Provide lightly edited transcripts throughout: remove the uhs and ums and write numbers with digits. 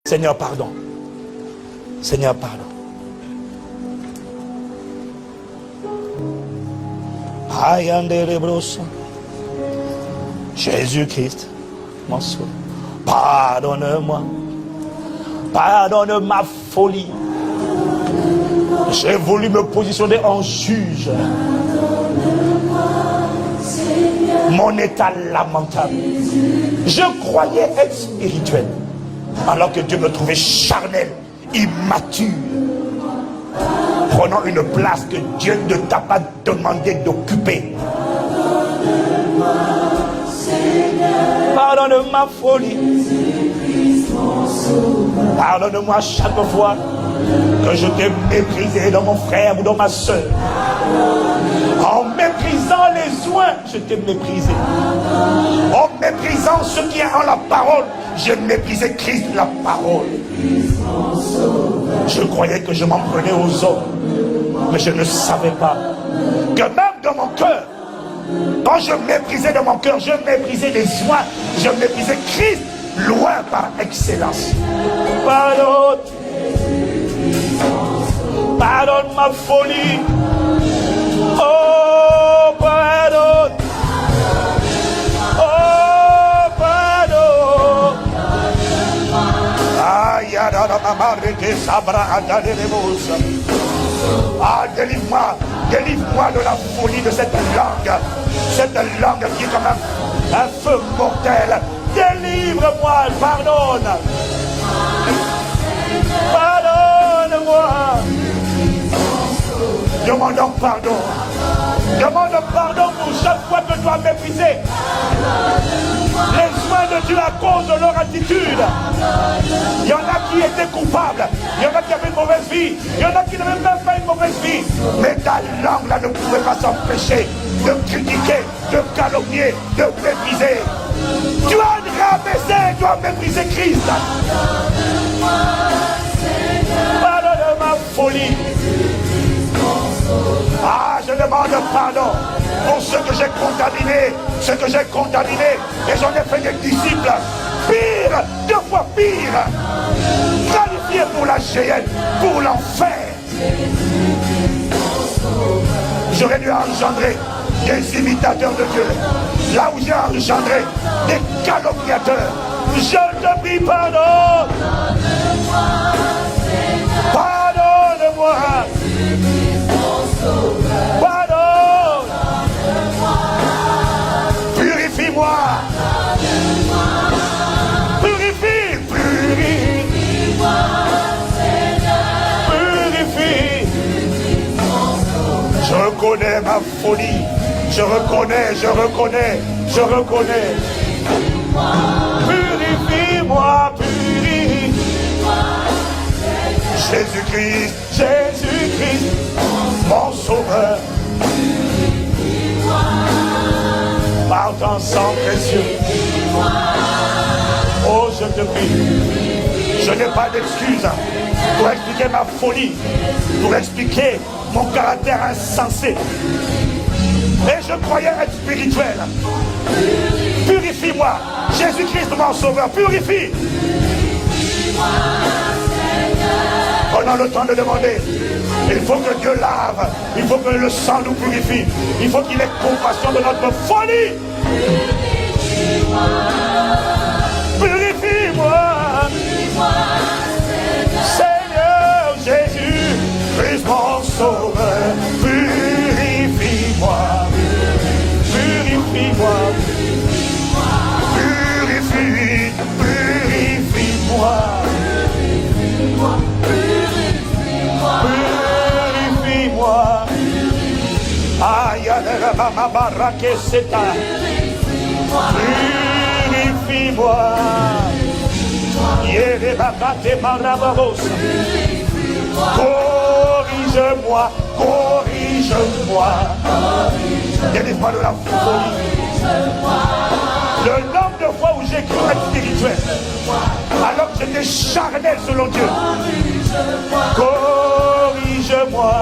Seigneur, pardon. Seigneur, pardon. Jésus-Christ, mon sauveur, pardonne-moi. Pardonne ma folie. J'ai voulu me positionner en juge. Mon état lamentable. Je croyais être spirituel, alors que Dieu me trouvait charnel, immature, prenant une place que Dieu ne t'a pas demandé d'occuper. Pardonne ma folie. Pardonne-moi chaque fois que je t'ai méprisé dans mon frère ou dans ma soeur. En méprisant les soins, je t'ai méprisé. En méprisant ce qui est en la parole, j'ai méprisé Christ, la parole. Je croyais que je m'en prenais aux hommes, mais je ne savais pas que même dans mon cœur, quand je méprisais dans mon cœur, je méprisais les soins, je méprisais Christ, loin par excellence. Pardonne. Pardonne ma folie. Oh, pardonne. Oh, pardonne. Ah, délivre-moi de la folie de cette langue qui est comme un feu mortel. Délivre-moi, pardonne. Pardonne-moi. Demande pardon. Demande pardon pour chaque fois que tu as méprisé les soins de Dieu à cause de leur attitude. Il y en a qui étaient coupables, il y en a qui avaient une mauvaise vie, il y en a qui n'avaient même pas une mauvaise vie. Mais ta langue là ne pouvait pas s'empêcher de critiquer, de calomnier, de mépriser. Tu as rabaissé, tu as méprisé Christ. Pardonne ma folie. Ah, je demande pardon pour ce que j'ai contaminé, et j'en ai fait des disciples pire, 2 fois pire, qualifiés pour la géhenne, pour l'enfer. J'aurais dû engendrer des imitateurs de Dieu, là où j'ai engendré des calomniateurs. Je te prie pardon. Pardonne-moi. Pardonne. Purifie-moi. Purifie. Je reconnais ma folie. Je reconnais. Purifie-moi, Jésus-Christ, mon sauveur. Par ton sang précieux. Oh, je te prie. Je n'ai pas d'excuses pour expliquer ma folie, pour expliquer mon caractère insensé. Et je croyais être spirituel. Purifie-moi. Jésus-Christ, mon sauveur, purifie. Prenons le temps de demander. Il faut que Dieu lave. Il faut que le sang nous purifie. Il faut qu'il ait compassion de notre folie. Purifie-moi. Seigneur Jésus, Christ mon sauveur, purifie-moi. Purifie-moi. Purifie-moi. Purifie-moi. Aïe, ma baraque c'est ta. Purifie-moi. Corrige-moi. Délivre-moi de la folie. Le nombre de fois où j'ai cru être spirituel, alors que j'étais charnel selon Dieu. Corrige-moi.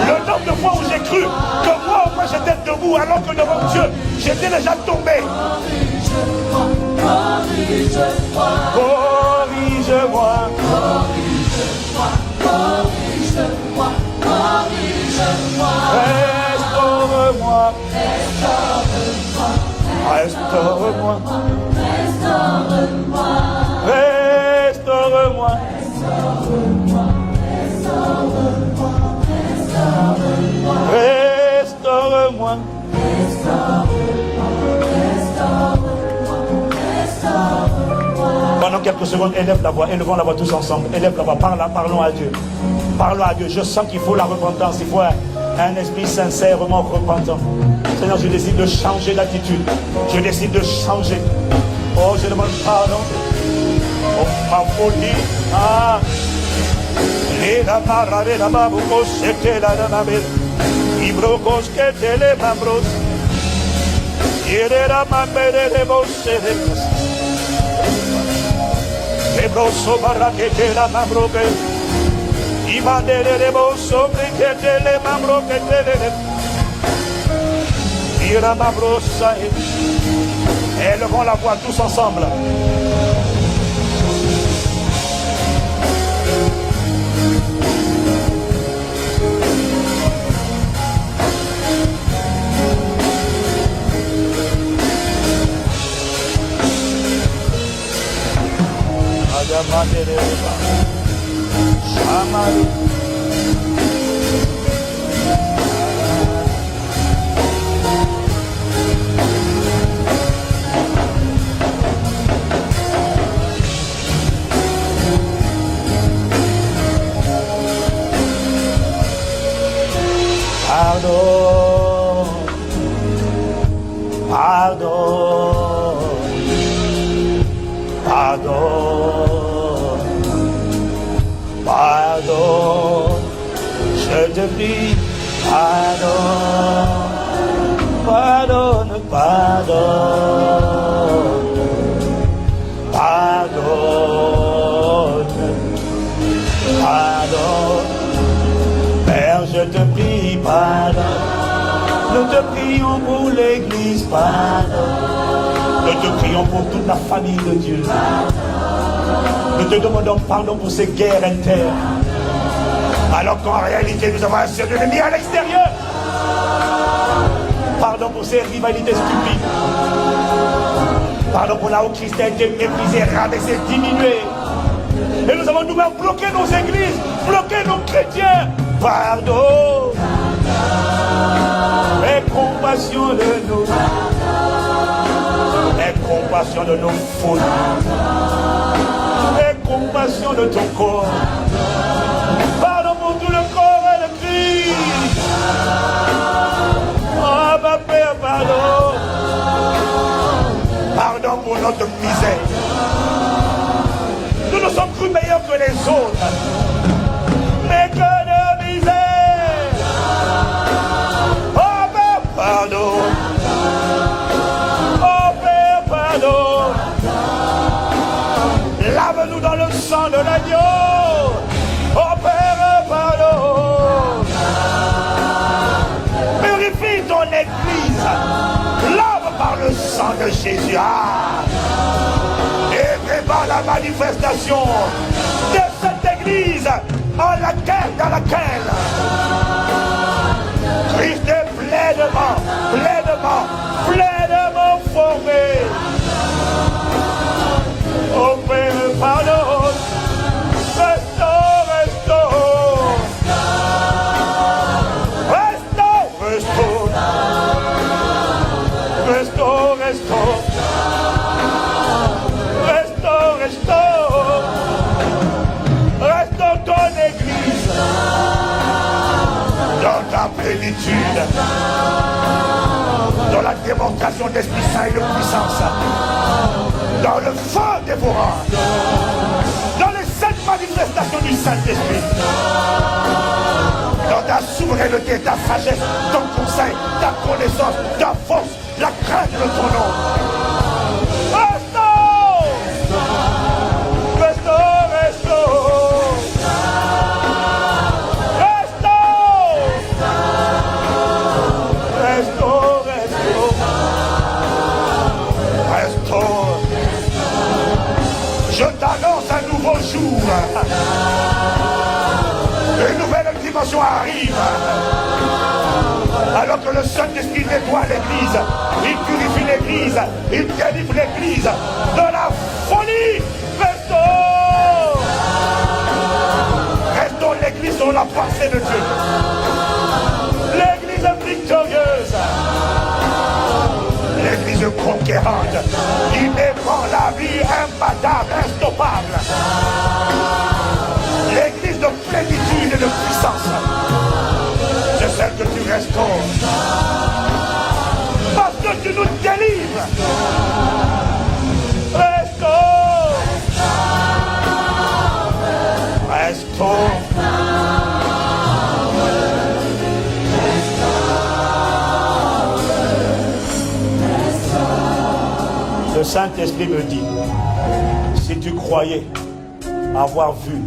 Le nombre de fois où j'ai cru que moi j'étais debout, alors que devant Dieu, j'étais déjà tombé. Corrige-moi. Restaure-moi. Restaure-moi. Restaure-moi. Restaure-moi. Pendant quelques secondes, élève la voix, élevons la voix tous ensemble. Élève la voix, parlons à Dieu. Parlons à Dieu. Je sens qu'il faut la repentance, il faut un esprit sincèrement repentant. Seigneur, je décide de changer d'attitude. Je décide de changer. Oh, je demande pardon. Oh, ma folie. Ah. La marade la babou, c'était la nabel. Ibrocos que te le mambros. Yera mambere de bosse de bros. Le broso barra que te la mambroque. Imandere de bosso que te le mambroque te le. Yera mambrosa. Élevons la voix tous ensemble. Pardon, pardon, pardon, pardon, je te prie, pardon, pardonne, pardonne, pardonne, pardonne. Père, je te prie, pardon. Nous te prions pour l'Église, pardon. Nous te prions pour toute la famille de Dieu. Nous te demandons pardon pour ces guerres internes. Alors qu'en réalité, nous avons un seul ennemi à l'extérieur. Pardon pour ces rivalités stupides. Pardon pour là où Christ a été méprisé, rabaissé, diminué. Et nous avons nous-mêmes bloqué nos églises, bloqué nos chrétiens. Pardon. Aie compassion de nous. Aie compassion de nos fautes. Aie compassion de ton corps. Pardon pour tout le corps et le Christ. Oh, ma Père, pardon. Pardon pour notre misère. Nous nous sommes cru meilleurs que les autres. Mais que de misère. Oh Père, pardon. Oh Père, pardon. Lave-nous dans le sang de l'agneau. Oh Père, pardon. Purifie ton église. Lave par le sang de Jésus. Et prépare la manifestation de cette église dans laquelle Christ est pleinement formé. Oh Père, pardon. Restaure. Restaure ton église dans ta plénitude, dans la démonstration d'Esprit Saint et de puissance, dans le feu dévorant, dans les sept manifestations du Saint-Esprit, dans ta souveraineté, ta sagesse, ton conseil, ta connaissance, ta force, la crainte de ton nom. Une nouvelle dimension arrive. Alors que le Saint-Esprit nettoie l'église, il purifie l'église, il délivre l'église de la folie. Restons l'église dans la pensée de Dieu. L'église victorieuse. L'église conquérante. Il défend la vie imbattable, instoppable. L'église de plénitude et de puissance. C'est celle que tu restaures. Parce que tu nous délivres. Restaure. Restaure. Le Saint-Esprit me dit, si tu croyais avoir vu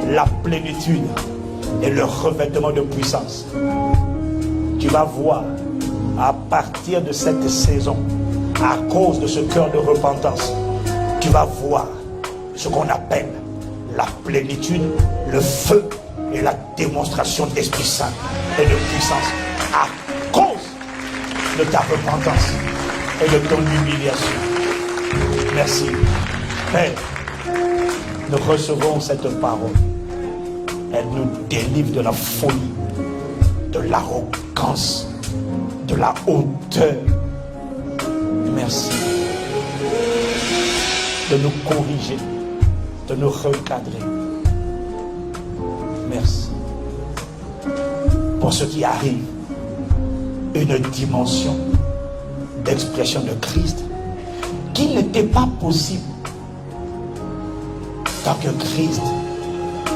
la plénitude et le revêtement de puissance, tu vas voir à partir de cette saison, à cause de ce cœur de repentance, tu vas voir ce qu'on appelle la plénitude, le feu et la démonstration d'Esprit Saint et de puissance à cause de ta repentance et de ton humiliation. Merci. Père, nous recevons cette parole. Elle nous délivre de la folie, de l'arrogance, de la hauteur. Merci de nous corriger, de nous recadrer. Merci pour ce qui arrive, une dimension d'expression de Christ qui n'était pas possible tant que Christ,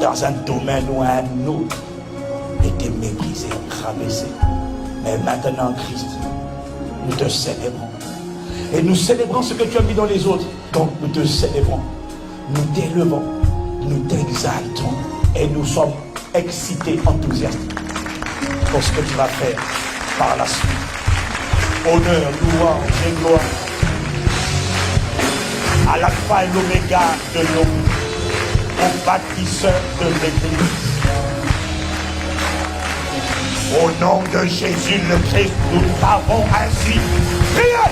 dans un domaine ou un autre, était méprisé, rabaissé. Mais maintenant, Christ, nous te célébrons. Et nous célébrons ce que tu as mis dans les autres. Donc nous te célébrons, nous t'élevons, nous t'exaltons. Et nous sommes excités, enthousiastes pour ce que tu vas faire par la suite. Honneur, louange et gloire à l'alpha et l'oméga de nos bâtisseurs de l'église. Au nom de Jésus le Christ, nous t'avons ainsi prié.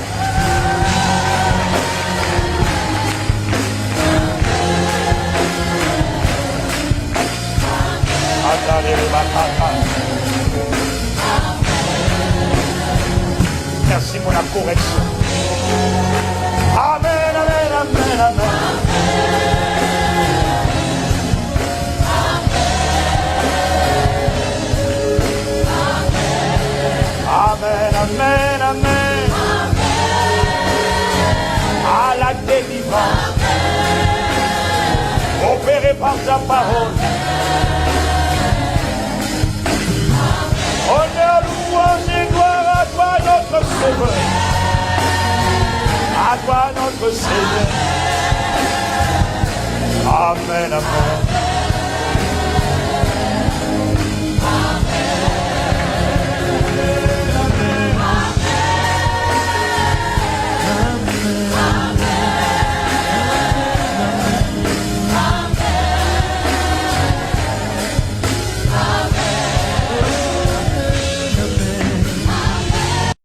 Merci pour la correction. Amen, amen, amen, amen. Amen, amen, amen. À la délivrance. Opéré par ta parole. Honneur, louange et gloire à toi notre Sauveur. À toi notre Seigneur. Amen, amen.